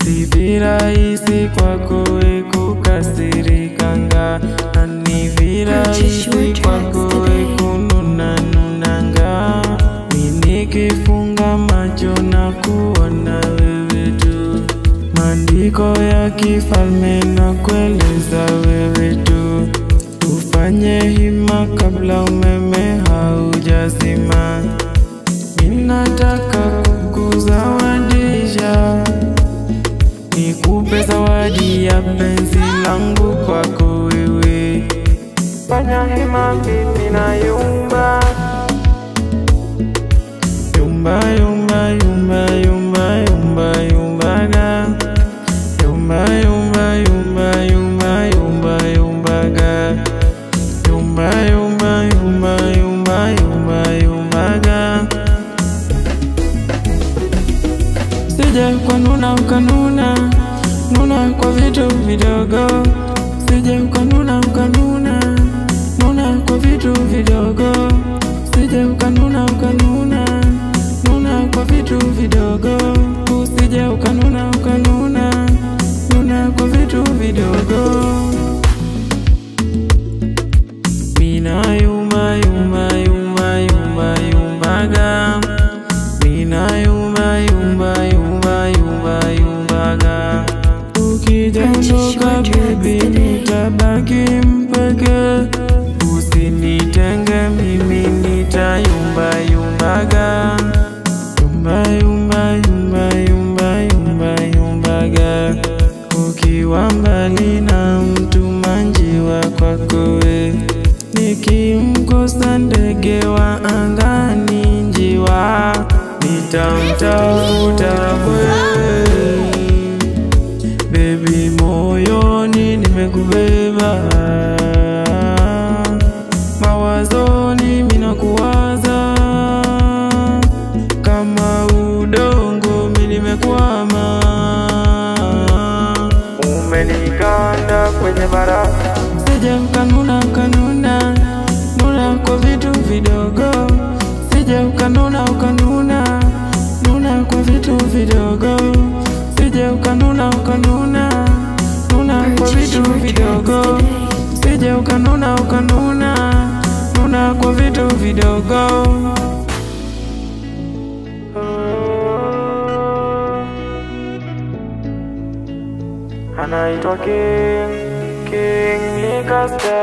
Si virahisi kwako kukasirikanga, na ni virahisi kwako kununanga. Mimi nikifunga macho na kuona wewe tu, maandiko ya kifalme na kueleza wewe tu. Ufanye hima kabla umeme haujazima. Ninataka kukuzawadisha, nikupe zawadi ya penzi langu kwako wewe. Fanya hima mimi na yumba, yumba yumba yumba yumba yumba yumbaga, yumba yumba yumba yumba yumba yumbaga, yumba yumba yumba yumba yumba yumbaga. Sije kwa nuna ukanuna, nuna kwa vitu vidogo. Sije ukanuna ukanuna, nuna kwa vitu vidogo. Sije ukanuna ukanuna, nuna kwa vitu vidogo. Usije ukanuna ukanuna, nuna kwa vitu vidogo. Mina yumba yumba yumba yumba yumbaga, mina yumba yumba yumba yumba yumbaga. Ukijondoka baby nitabaki mpeke, usinitenge mimi nitayumba yumbaga, yumba yumba yumba yumba yumba yumbaga. Ukiwa mbali na mtuma njiwa kwako we, nikimkosa ndege wa angani njiwa, nitamtafuta wewe. Baby moyoni nimekubeba, mawazoni mina kuwaza, kama udongo mimi nimekwama. Umenikanda kwenye bara. Sije ukanuna ukanuna, nuna kwa vitu vidogo. Sije ukanuna ukanuna, nuna kwa vitu vidogo. Sije ukanuna ukanuna, nuna kwa vitu vidogo. Sije ukanuna ukanuna, nuna kwa vitu vidogo. Anaitwa King Mikasa.